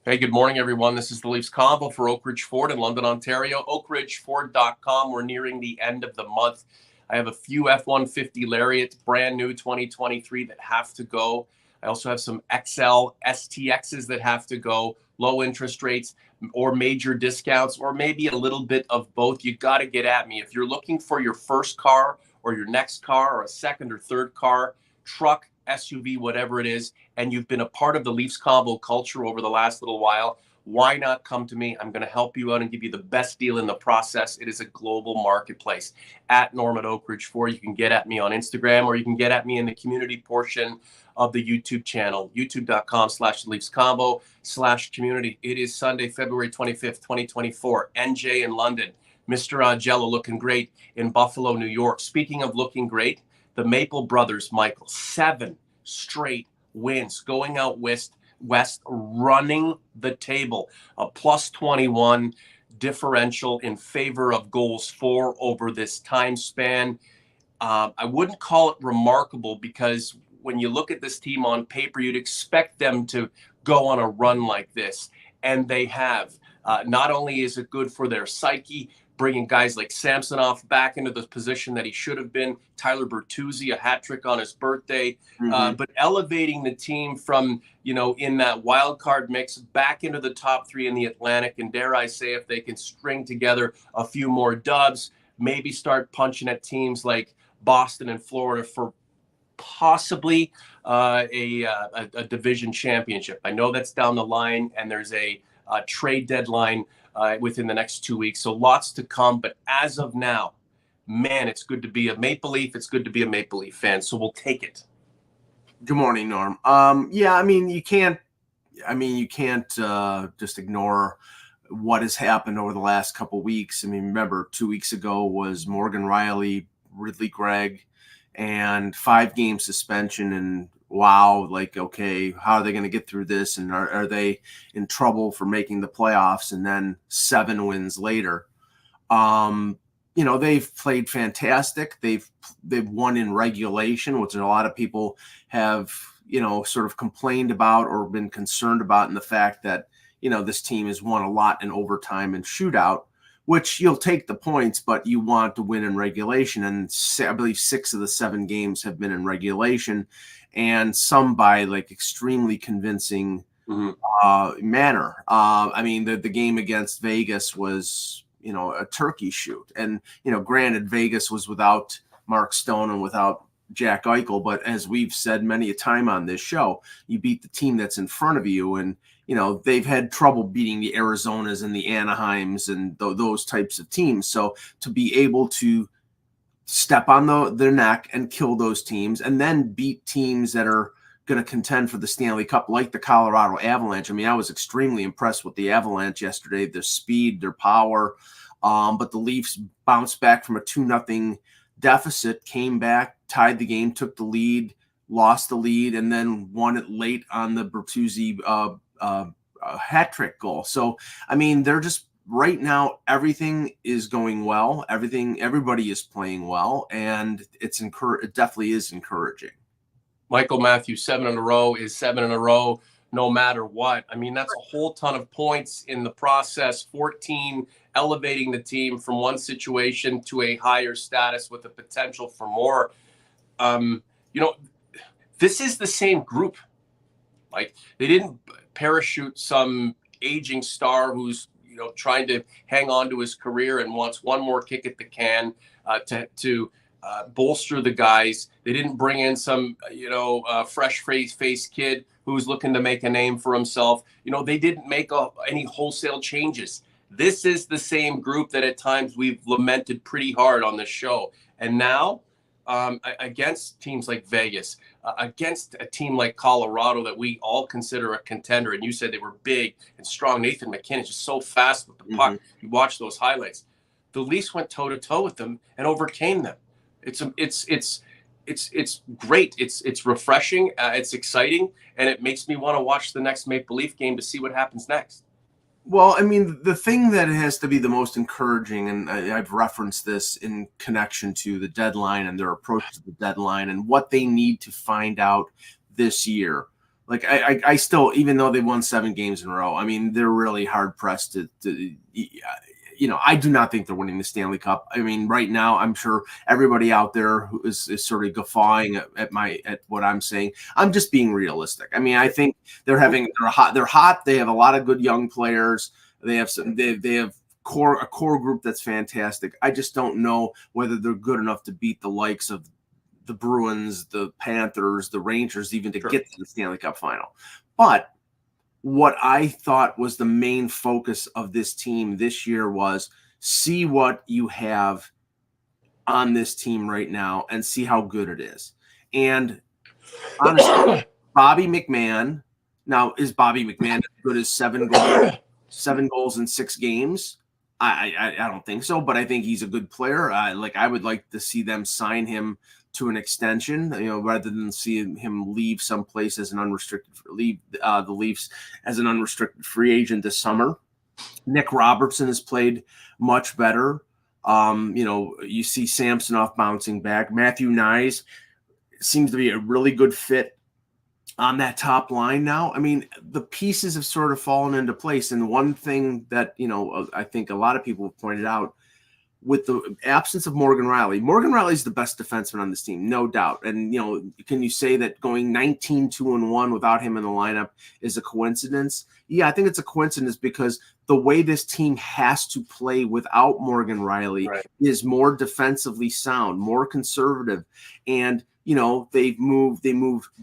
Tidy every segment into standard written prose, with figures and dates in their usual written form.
Hey, good morning, everyone. This is the Leafs Convo for Oak Ridge Ford in London, Ontario. OakRidgeFord.com. We're nearing the end of the month. I have a few F-150 Lariats, brand new 2023, that have to go. I also have some XL STXs that have to go, low interest rates or major discounts, or maybe a little bit of both. You got to get at me. If you're looking for your first car or your next car or a second or third car, truck, SUV, whatever it is, and you've been a part of the Leafs Convo culture over the last little while, why not come to me? I'm going to help you out and give you the best deal in the process. It is a global marketplace. At Norm at Oak Ridge 4, you can get at me on Instagram, or you can get at me in the community portion of the YouTube channel, youtube.com/LeafsConvo/community. It is Sunday, February 25th, 2024. NJ in London. Mr. Augello looking great in Buffalo, New York. Speaking of looking great, the Maple brothers, Michael, 7 straight wins, going out west, running the table. A plus 21 differential in favor of goals for over this time span. I wouldn't call it remarkable, because when you look at this team on paper, you'd expect them to go on a run like this, and they have. Not only is it good for their psyche, bringing guys like Samsonov back into the position that he should have been, Tyler Bertuzzi, a hat trick on his birthday, but elevating the team from, in that wild card mix back into the top 3 in the Atlantic. And dare I say, if they can string together a few more dubs, maybe start punching at teams like Boston and Florida for possibly a division championship. I know that's down the line, and there's a trade deadline within the next 2 weeks. So lots to come. But as of now, man, it's good to be a Maple Leaf. It's good to be a Maple Leaf fan. So we'll take it. Good morning, Norm. You can't just ignore what has happened over the last couple of weeks. I mean, remember 2 weeks ago was Morgan Riley, Ridley Gregg, and 5-game suspension. And wow, okay, how are they going to get through this? And are they in trouble for making the playoffs? And then 7 wins later, they've played fantastic. They've won in regulation, which a lot of people have, sort of complained about or been concerned about, in the fact that, this team has won a lot in overtime and shootout, which you'll take the points, but you want to win in regulation. And I believe 6 of the 7 games have been in regulation, and some by extremely convincing manner. The game against Vegas was, a turkey shoot. And, granted, Vegas was without Mark Stone and without Jack Eichel, but as we've said many a time on this show, you beat the team that's in front of you. And, they've had trouble beating the Arizonas and the Anaheims and those types of teams. So to be able to step on their neck and kill those teams, and then beat teams that are going to contend for the Stanley Cup, like the Colorado Avalanche. I mean, I was extremely impressed with the Avalanche yesterday, their speed, their power. But the Leafs bounced back from a 2-0 deficit, came back, tied the game, took the lead, lost the lead, and then won it late on the Bertuzzi hat trick goal. So, I mean, they're just, right now, everything is going well. Everybody is playing well, and it definitely is encouraging. Michael Matthews, 7 in a row is 7 in a row, no matter what. I mean, that's a whole ton of points in the process. 14, elevating the team from one situation to a higher status with the potential for more. This is the same group. Like, they didn't parachute some aging star who's trying to hang on to his career and wants one more kick at the can to bolster the guys. They didn't bring in some fresh-faced kid who's looking to make a name for himself. They didn't make any wholesale changes. This is the same group that at times we've lamented pretty hard on this show. And now, against teams like Vegas, against a team like Colorado that we all consider a contender, and you said they were big and strong. Nathan McKinnon is just so fast with the puck. You watch those highlights. The Leafs went toe-to-toe with them and overcame them. It's great. It's refreshing. It's exciting, and it makes me want to watch the next Maple Leaf game to see what happens next. Well, I mean, the thing that has to be the most encouraging, and I've referenced this in connection to the deadline and their approach to the deadline and what they need to find out this year Like I still, even though they won 7 games in a row, I mean, they're really hard pressed to I do not think they're winning the Stanley Cup. I mean, right now, I'm sure everybody out there who is sort of guffawing at what I'm saying. I'm just being realistic. I mean, I think they're hot. They're hot. They have a lot of good young players. They have a core group that's fantastic. I just don't know whether they're good enough to beat the likes of the Bruins, the Panthers, the Rangers, even to get to the Stanley Cup final. But what I thought was the main focus of this team this year was see what you have on this team right now and see how good it is. And honestly, Bobby McMahon, now is Bobby McMahon as good as 7 goals in 6 games? I don't think so, but I think he's a good player. I would like to see them sign him to an extension, rather than seeing him leave someplace as an the Leafs as an unrestricted free agent this summer. Nick Robertson has played much better. You see Samsonov bouncing back. Matthew Nyes seems to be a really good fit on that top line now. I mean, the pieces have sort of fallen into place. And one thing that, I think a lot of people have pointed out, with the absence of Morgan Rielly is the best defenseman on this team, no doubt. And, can you say that going 19-2-1 without him in the lineup is a coincidence? Yeah, I think it's a coincidence because the way this team has to play without Morgan Rielly is more defensively sound, more conservative. And, they moved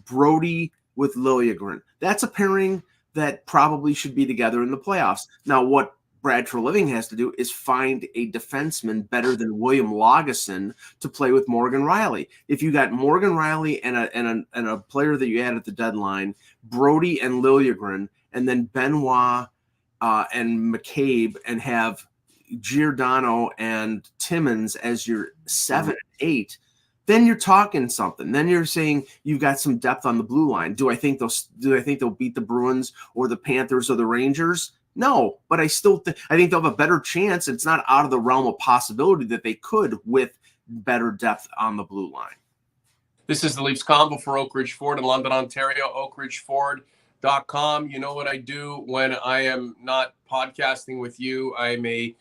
Brody with Liljegren. That's a pairing that probably should be together in the playoffs. Now, what Brad Treliving has to do is find a defenseman better than William Lagesson to play with Morgan Rielly. If you got Morgan Rielly and a player that you add at the deadline, Brody and Liljegren, and then Benoit and McCabe, and have Giordano and Timmins as your 7 and 8, then you're talking something. Then you're saying you've got some depth on the blue line. Do I think they'll beat the Bruins or the Panthers or the Rangers? No, but I think they'll have a better chance. It's not out of the realm of possibility that they could with better depth on the blue line. This is the Leafs Convo for Oak Ridge Ford in London, Ontario, oakridgeford.com. You know what I do when I am not podcasting with you. I'm a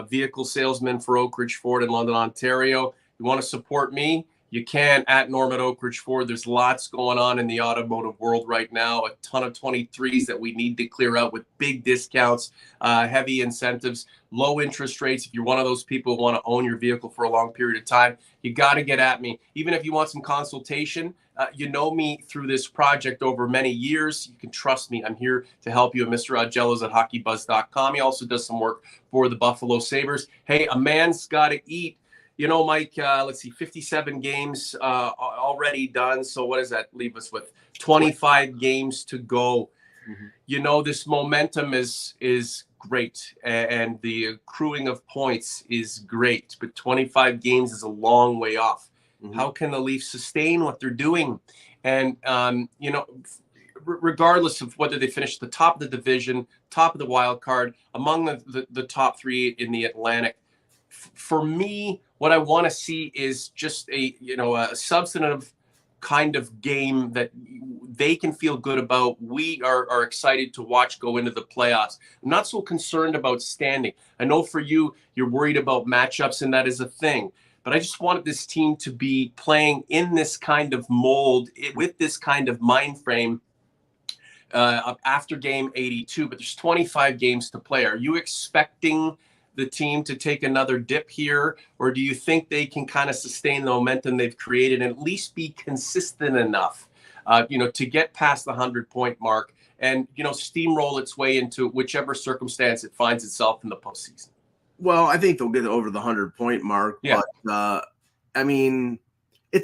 vehicle salesman for Oak Ridge Ford in London, Ontario. You want to support me? You can at Norm at Oak Ridge Ford. There's lots going on in the automotive world right now. A ton of 23s that we need to clear out with big discounts, heavy incentives, low interest rates. If you're one of those people who want to own your vehicle for a long period of time, you got to get at me. Even if you want some consultation, you know me through this project over many years. You can trust me. I'm here to help you. Mr. Augello's at hockeybuzz.com. He also does some work for the Buffalo Sabres. Hey, a man's got to eat. Mike, let's see, 57 games already done. So what does that leave us with? 25 games to go. Mm-hmm. This momentum is great, and the accruing of points is great, but 25 games is a long way off. Mm-hmm. How can the Leafs sustain what they're doing? And, regardless of whether they finish at the top of the division, top of the wild card, among the top 3 in the Atlantic, for me, what I want to see is just a substantive kind of game that they can feel good about. We are excited to watch go into the playoffs. I'm not so concerned about standing. I know for you, you're worried about matchups, and that is a thing. But I just wanted this team to be playing in this kind of mold, with this kind of mind frame after game 82. But there's 25 games to play. Are you expecting the team to take another dip here, or do you think they can kind of sustain the momentum they've created and at least be consistent enough, to get past the 100-point mark and, steamroll its way into whichever circumstance it finds itself in the postseason? Well, I think they'll get over the 100-point mark, yeah. But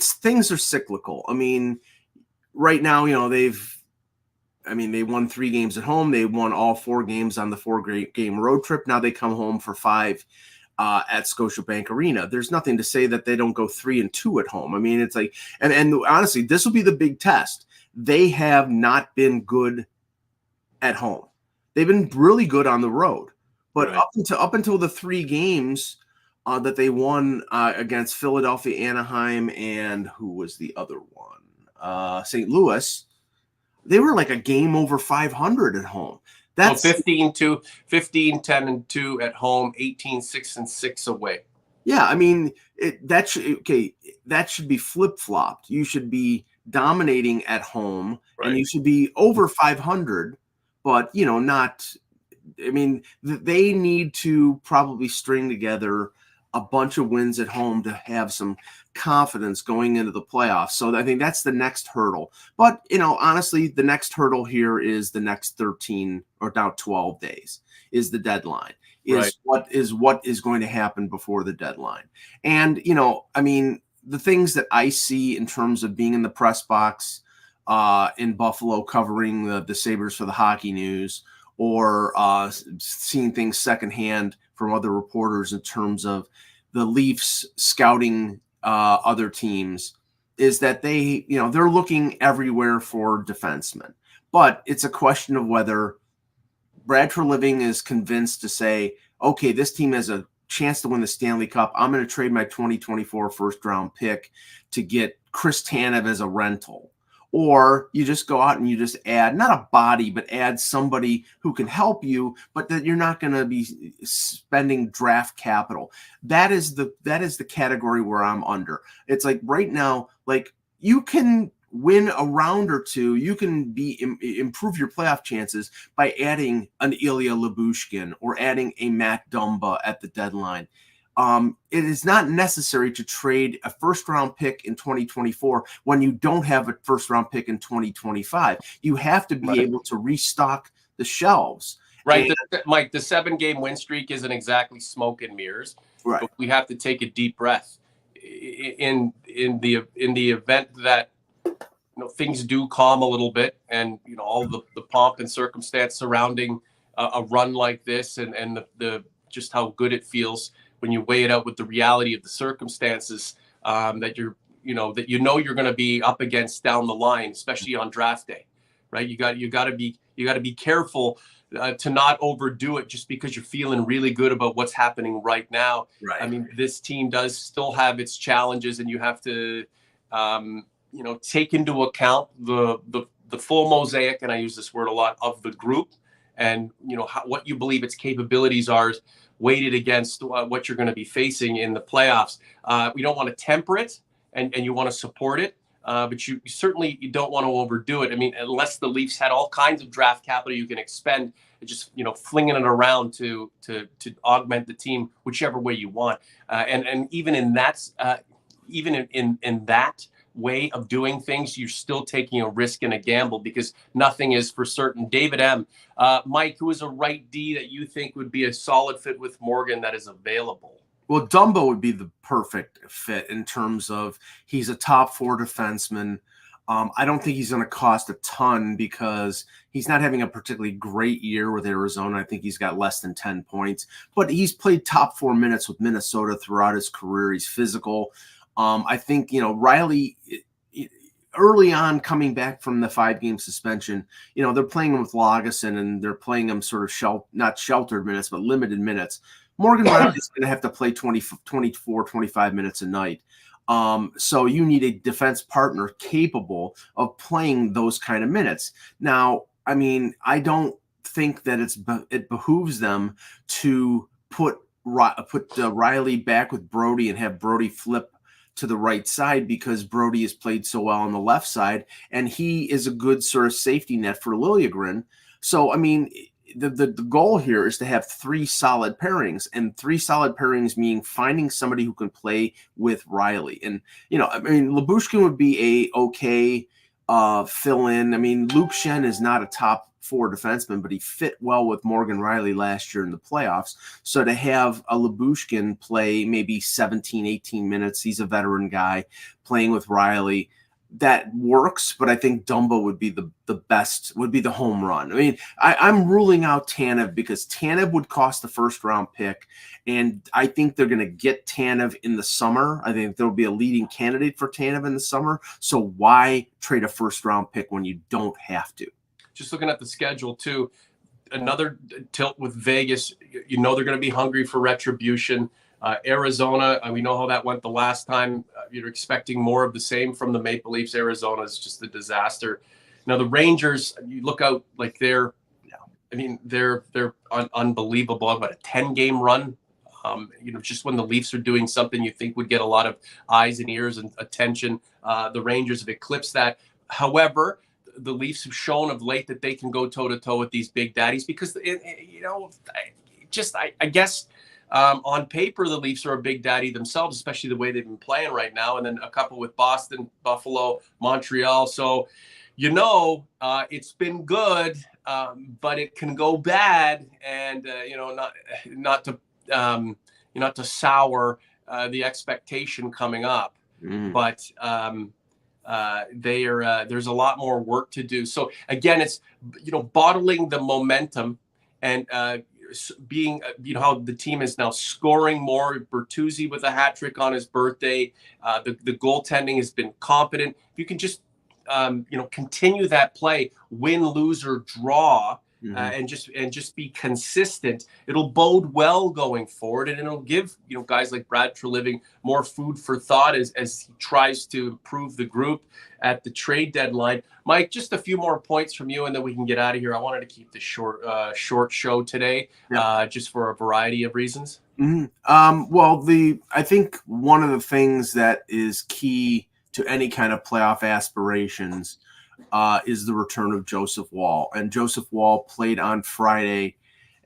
things are cyclical. I mean, right now, they won 3 games at home. They won all 4 games on the 4-game road trip. Now they come home for 5 at Scotiabank Arena. There's nothing to say that they don't go 3-2 at home. I mean, it's like, and honestly, this will be the big test. They have not been good at home. They've been really good on the road, but right. up until the 3 games that they won against Philadelphia, Anaheim, and who was the other one? St. Louis. they were like a game over 500 at home. So That's 15-10-2 at home, 18-6-6 away. Yeah, I mean, that should be flip-flopped. You should be dominating at home, Right. and you should be over 500, but not. I mean, they need to probably string together a bunch of wins at home to have some confidence going into the playoffs. So I think that's the next hurdle. But, honestly, the next hurdle here is the next 13 or now 12 days is the deadline. Right. What is going to happen before the deadline. And, I mean, the things that I see in terms of being in the press box in Buffalo covering the Sabres for the Hockey News, or seeing things secondhand from other reporters in terms of the Leafs scouting other teams, is that they're looking everywhere for defensemen. But it's a question of whether Brad Treliving is convinced to say, okay, this team has a chance to win the Stanley Cup. I'm going to trade my 2024 first-round pick to get Chris Tanev as a rental. Or you just go out and you just add, not a body, but add somebody who can help you, but that you're not going to be spending draft capital. That is the category where I'm under. It's like right now, like you can win a round or two, you can improve your playoff chances by adding an Ilya Lyubushkin or adding a Matt Dumba at the deadline. It is not necessary to trade a first-round pick in 2024 when you don't have a first-round pick in 2025. You have to be able to restock the shelves. Right, Mike, the 7-game win streak isn't exactly smoke and mirrors. Right. But we have to take a deep breath. In the event that things do calm a little bit, and all the pomp and circumstance surrounding a run like this, and the just how good it feels when you weigh it out with the reality of the circumstances that you're going to be up against down the line, especially on draft day, right? You got to be careful to not overdo it just because you're feeling really good about what's happening right now. Right. I mean, this team does still have its challenges, and you have to take into account the full mosaic, and I use this word a lot, of the group, and what you believe its capabilities are weighted against what you're going to be facing in the playoffs. We don't want to temper it, and you want to support it, but you certainly don't want to overdo it. I mean, unless the Leafs had all kinds of draft capital you can expend, just flinging it around to augment the team whichever way you want, and even in that in that way of doing things, you're still taking a risk and a gamble because nothing is for certain. David M. Mike, who is a right D that you think would be a solid fit with Morgan that is available? Well, Dumbo would be the perfect fit in terms of he's a top 4 defenseman. I don't think he's going to cost a ton because he's not having a particularly great year with Arizona. I think he's got less than 10 points, but he's played top 4 minutes with Minnesota throughout his career. He's physical. I think, Riley, early on coming back from the 5-game suspension, they're playing him with Lagesson, and they're playing him sort of not sheltered minutes, but limited minutes. Morgan Riley is going to have to play 24, 25 minutes a night. So you need a defense partner capable of playing those kind of minutes. Now, I mean, I don't think that it behooves them to put Riley back with Brody and have Brody flip to the right side because Brody has played so well on the left side, and he is a good sort of safety net for Liljegren. So, I mean, the goal here is to have 3 solid pairings, and 3 solid pairings meaning finding somebody who can play with Riley. And, I mean, Lyubushkin would be a okay fill in. I mean, Luke Shen is not a top 4 defenseman, but he fit well with Morgan Riley last year in the playoffs. So to have a Lyubushkin play maybe 17, 18 minutes, he's a veteran guy playing with Riley, that works, but I think Dumbo would be the best, would be the home run. I mean, I'm ruling out Tanev because Tanev would cost the first-round pick, and I think they're going to get Tanev in the summer. I think there'll be a leading candidate for Tanev in the summer, so why trade a first-round pick when you don't have to? Just looking at the schedule, too, another tilt with Vegas. They're going to be hungry for retribution. Arizona, we know how that went the last time. You're expecting more of the same from the Maple Leafs. Arizona is just a disaster. Now the Rangers, you look out like they're unbelievable. About a 10-game run. Just when the Leafs are doing something you think would get a lot of eyes and ears and attention, the Rangers have eclipsed that. However, the Leafs have shown of late that they can go toe-to-toe with these big daddies because, I guess on paper, the Leafs are a big daddy themselves, especially the way they've been playing right now. And then a couple with Boston, Buffalo, Montreal. So, it's been good, but it can go bad, and not to sour the expectation coming up. But there's a lot more work to do. So again, it's bottling the momentum and being how the team is now scoring more. Bertuzzi with a hat trick on his birthday. The goaltending has been competent. If you can just continue that play, win, lose, or draw, and just be consistent, it'll bode well going forward, and it'll give guys like Brad Treliving more food for thought as he tries to improve the group at the trade deadline. Mike, just a few more points from you, and then we can get out of here. I wanted to keep this short show today, just for a variety of reasons. I think one of the things that is key to any kind of playoff aspirations is the return of Joseph Woll. And Joseph Woll played on Friday,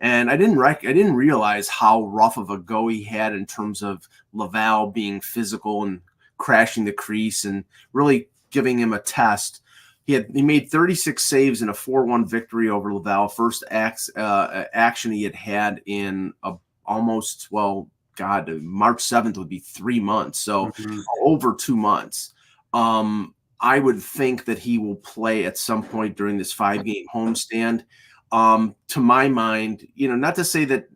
and I didn't realize how rough of a go he had in terms of Laval being physical and crashing the crease and really giving him a test. He made 36 saves in a 4-1 victory over Laval. First action he had in March 7th would be 3 months. So over 2 months. I would think that he will play at some point during this 5-game homestand. To my mind, not to say that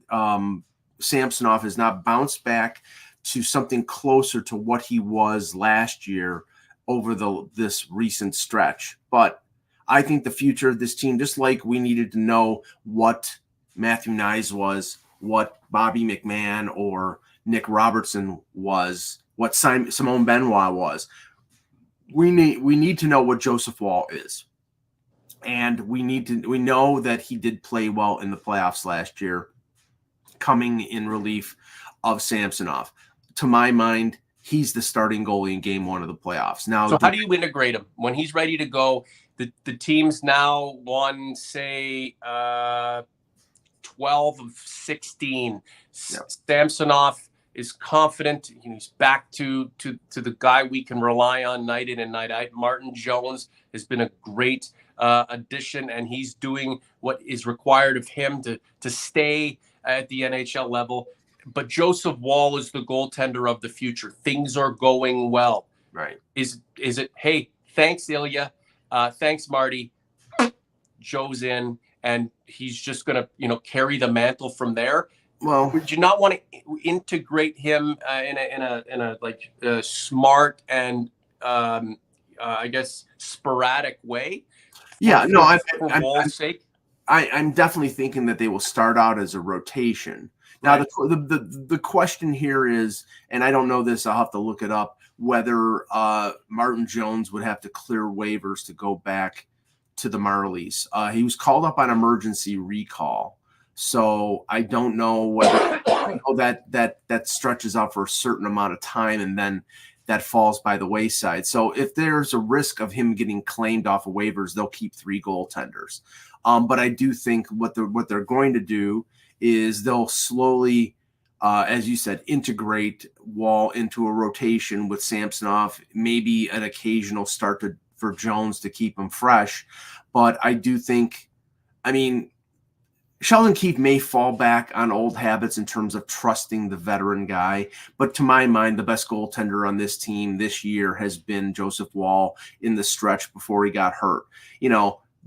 Samsonov has not bounced back to something closer to what he was last year over this recent stretch. But I think the future of this team, just like we needed to know what Matthew Nyes was, what Bobby McMahon or Nick Robertson was, what Simone Benoit was, we need to know what Joseph Woll is. And we know that he did play well in the playoffs last year, coming in relief of Samsonov. To my mind, he's the starting goalie in game 1 of the playoffs. Now, so how do you integrate him when he's ready to go? The team's now won, say, 12 of 16. Yeah. Samsonov is confident. He's back to the guy we can rely on night in and night out. Martin Jones has been a great addition, and he's doing what is required of him to stay at the NHL level. But Joseph Woll is the goaltender of the future. Things are going well. Right. Is it, hey, thanks, Ilya. Thanks, Marty. Joe's in, and he's just going to, carry the mantle from there. Well, would you not want to integrate him in a smart and I guess sporadic way? Yeah, for Woll's sake. I'm definitely thinking that they will start out as a rotation. Now, right. The question here is, and I don't know this, I'll have to look it up, whether Martin Jones would have to clear waivers to go back to the Marlies. He was called up on emergency recall. So I don't know whether that stretches out for a certain amount of time and then that falls by the wayside. So if there's a risk of him getting claimed off of waivers, they'll keep 3 goaltenders. But I do think what they're going to do is they'll slowly, as you said, integrate Woll into a rotation with Samsonov, maybe an occasional start for Jones to keep him fresh. But I do think, Sheldon Keefe may fall back on old habits in terms of trusting the veteran guy. But to my mind, the best goaltender on this team this year has been Joseph Woll in the stretch before he got hurt.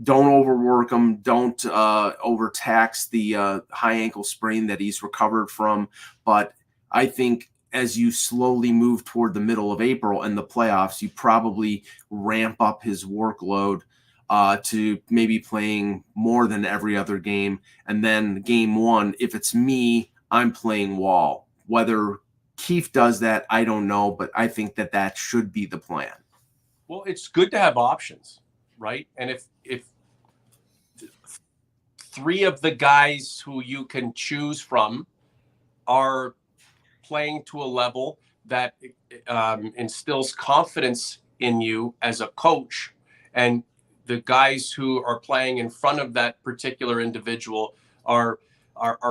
Don't overwork him. Don't overtax the high ankle sprain that he's recovered from. But I think as you slowly move toward the middle of April and the playoffs, you probably ramp up his workload to maybe playing more than every other game. And then game 1, if it's me, I'm playing Woll. Whether Keefe does that, I don't know, but I think that should be the plan. Well, it's good to have options. right? And if three of the guys who you can choose from are playing to a level that instills confidence in you as a coach, and the guys who are playing in front of that particular individual are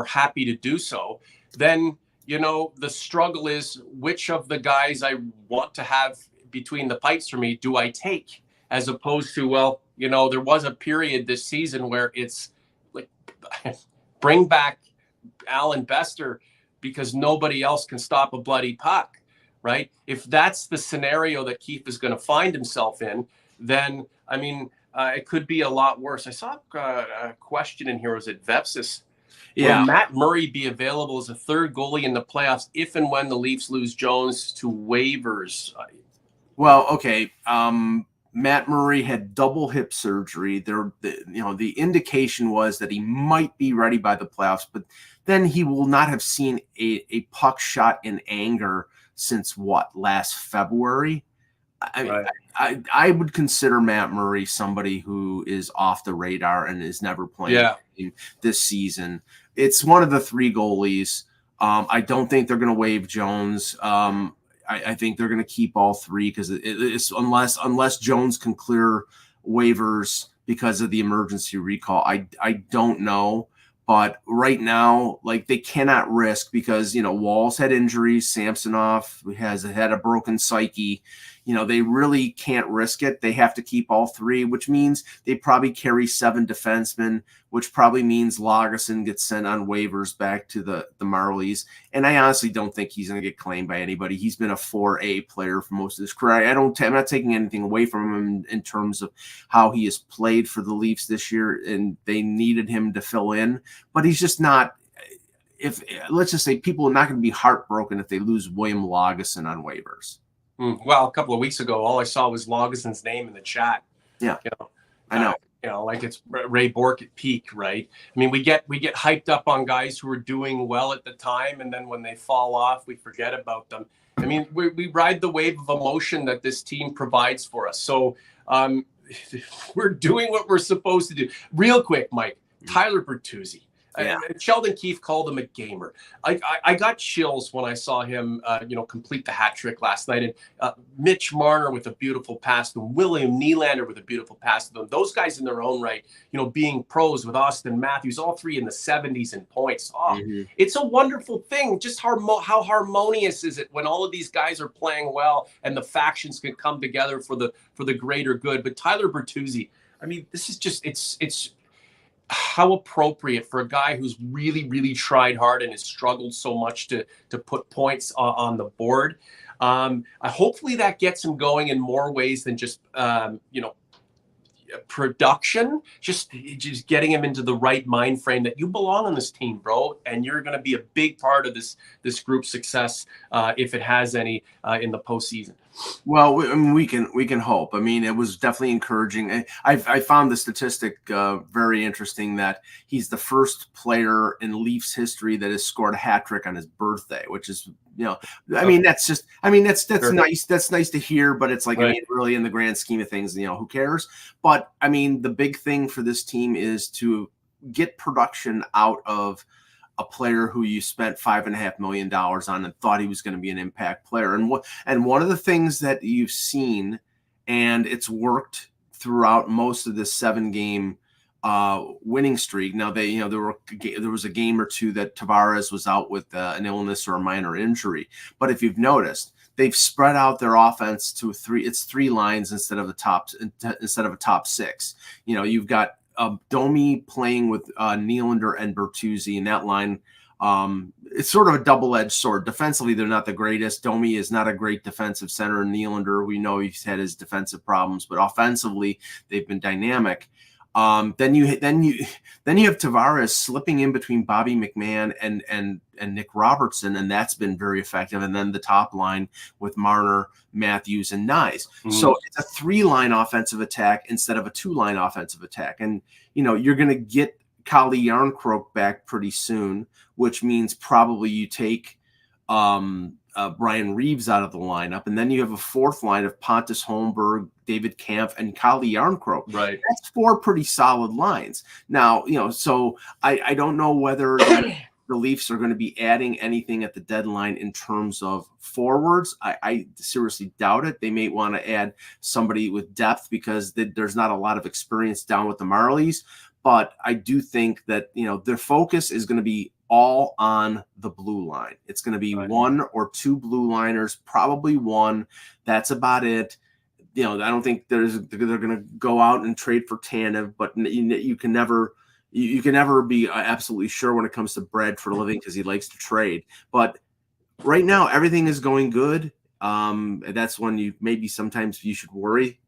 happy to do so, then the struggle is which of the guys I want to have between the pipes for me do I take, as opposed to, well, there was a period this season where it's like bring back Alan Bester because nobody else can stop a bloody puck, right? If that's the scenario that Keith is going to find himself in, then it could be a lot worse. I saw a question in here. Was it Vepsis? Yeah. Will Matt Murray be available as a third goalie in the playoffs if and when the Leafs lose Jones to waivers? Well, okay. Matt Murray had double hip surgery. The indication was that he might be ready by the playoffs, but then he will not have seen a puck shot in anger since last February. I would consider Matt Murray somebody who is off the radar and is never playing this season. It's one of the three goalies. I don't think they're going to waive Jones. I think they're going to keep all three because it's unless Jones can clear waivers because of the emergency recall. I don't know. But right now, they cannot risk because, Walls had injuries. Samsonov has had a broken psyche. They really can't risk it. They have to keep all three, which means they probably carry 7 defensemen, which probably means Lagesson gets sent on waivers back to the Marlies. And I honestly don't think he's going to get claimed by anybody. He's been a 4A player for most of his career. I'm not taking anything away from him in terms of how he has played for the Leafs this year, and they needed him to fill in. But he's just not. Let's just say people are not going to be heartbroken if they lose William Lagesson on waivers. Well, a couple of weeks ago, all I saw was Lagesson's name in the chat. Yeah, I know. Like it's Ray Bourque at peak, right? We get hyped up on guys who are doing well at the time, and then when they fall off, we forget about them. We ride the wave of emotion that this team provides for us. So we're doing what we're supposed to do. Real quick, Mike, Tyler Bertuzzi. Yeah. Sheldon Keefe called him a gamer. I got chills when I saw him, complete the hat trick last night. And Mitch Marner with a beautiful pass to him, William Nylander with a beautiful pass to them. Those guys in their own right, being pros with Austin Matthews, all three in the 70s in points. It's a wonderful thing. Just how harmonious is it when all of these guys are playing well and the factions can come together for the greater good. But Tyler Bertuzzi, this is just it's how appropriate for a guy who's really, really tried hard and has struggled so much to put points on the board. Hopefully that gets him going in more ways than just, production, just getting him into the right mind frame that you belong on this team, bro, and you're going to be a big part of this group's success if it has any in the postseason. Well, we can hope. It was definitely encouraging. I found the statistic very interesting that he's the first player in Leafs history that has scored a hat trick on his birthday, which is, that's just, that's nice. That's nice to hear, but it's like, right. Really in the grand scheme of things, who cares? But the big thing for this team is to get production out of a player who you spent $5.5 million on and thought he was going to be an impact player. And one of the things that you've seen, and it's worked throughout most of this 7-game winning streak. Now there was a game or two that Tavares was out with an illness or a minor injury. But if you've noticed, they've spread out their offense to 3 lines instead of a top 6. You've got Domi playing with Nylander and Bertuzzi in that line. It's sort of a double-edged sword. Defensively, they're not the greatest. Domi is not a great defensive center. Nylander, we know he's had his defensive problems, but offensively, they've been dynamic. Then you have Tavares slipping in between Bobby McMahon and Nick Robertson, and that's been very effective. And then the top line with Marner, Matthews, and Nyes. Mm-hmm. So it's a 3-line offensive attack instead of a 2-line offensive attack. And you're going to get Kali Yarncroke back pretty soon, which means probably you take Brian Reeves out of the lineup, and then you have a fourth line of Pontus Holmberg, David Kampf, and Kali Yarncroke. Right. That's four pretty solid lines. Now, so I don't know whether the Leafs are going to be adding anything at the deadline in terms of forwards. I seriously doubt it. They may want to add somebody with depth because there's not a lot of experience down with the Marlies. But I do think that, their focus is going to be all on the blue line. It's going to be one or two blue liners, probably one. That's about it. I don't think they're going to go out and trade for Tanev, but you can never be absolutely sure when it comes to Brad for a living because he likes to trade. But right now, everything is going good. That's when maybe sometimes you should worry,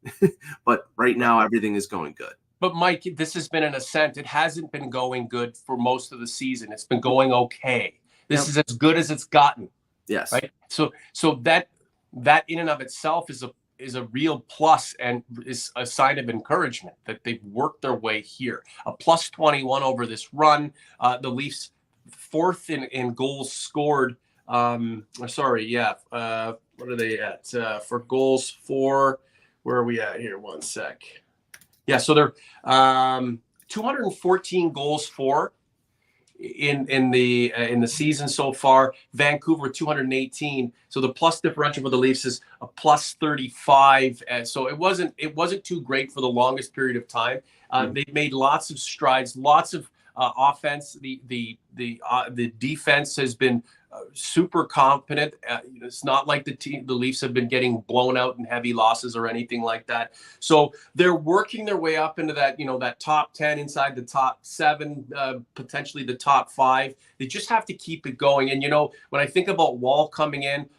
but right now everything is going good. But Mike, this has been an ascent. It hasn't been going good for most of the season. It's been going okay. This is as good as it's gotten. Yes. Right. So that in and of itself is a real plus and is a sign of encouragement that they've worked their way here. A plus 21 over this run. The Leafs fourth in goals scored. What are they at for goals for? Where are we at here? One sec. Yeah, so they're 214 goals for in the season so far. Vancouver 218. So the plus differential for the Leafs is a plus 35. So it wasn't too great for the longest period of time. They've made lots of strides, lots of offense. The defense has been super competent. It's not like the Leafs have been getting blown out in heavy losses or anything like that. So they're working their way up into that, that top 10, inside the top 7, potentially the top 5. They just have to keep it going. And, when I think about Wall coming in,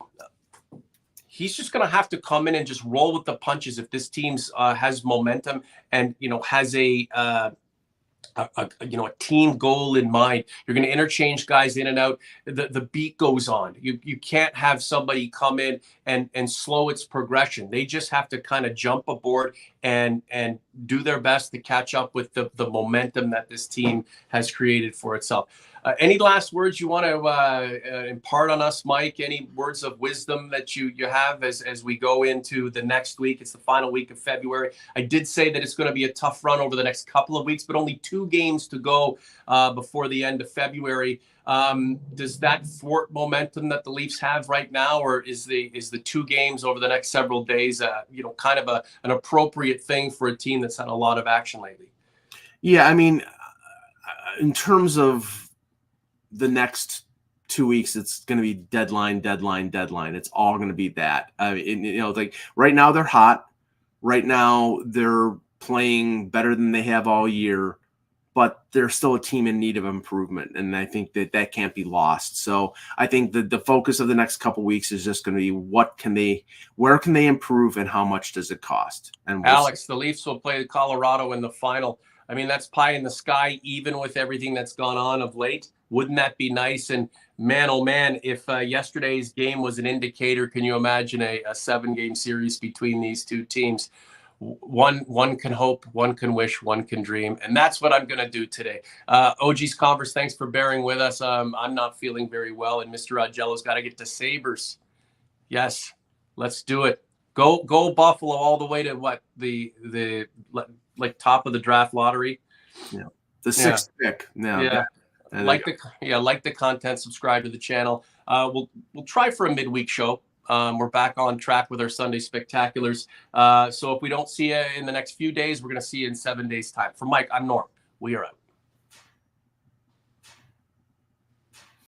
he's just going to have to come in and just roll with the punches if this team has momentum and, has a team goal in mind. You're going to interchange guys in and out. The beat goes on. You can't have somebody come in and slow its progression. They just have to kind of jump aboard and do their best to catch up with the momentum that this team has created for itself. Any last words you want to impart on us, Mike? Any words of wisdom that you have as we go into the next week? It's the final week of February. I did say that it's going to be a tough run over the next couple of weeks, but only 2 games to go before the end of February. Does that thwart momentum that the Leafs have right now, or is the 2 games over the next several days, kind of an appropriate thing for a team that's had a lot of action lately? Yeah, I mean, in terms of the next 2 weeks, it's going to be deadline. It's all going to be that. Like right now they're hot. Right now they're playing better than they have all year, but they're still a team in need of improvement. And I think that can't be lost. So I think that the focus of the next couple of weeks is just going to be where can they improve and how much does it cost? And Alex, the Leafs will play Colorado in the final. I mean, that's pie in the sky, even with everything that's gone on of late. Wouldn't that be nice? And man, oh man, if yesterday's game was an indicator, can you imagine a 7-game series between these two teams? One can hope, one can wish, one can dream. And that's what I'm going to do today. OG's Converse, thanks for bearing with us. I'm not feeling very well, and Mr. Augello's got to get to Sabres. Yes, let's do it. Go Buffalo all the way to what? The top of the draft lottery. Yeah. The 6th pick. Yeah. Like the content, subscribe to the channel. We'll try for a midweek show. We're back on track with our Sunday Spectaculars. So if we don't see you in the next few days, we're going to see you in 7 days' time. For Mike, I'm Norm. We are out.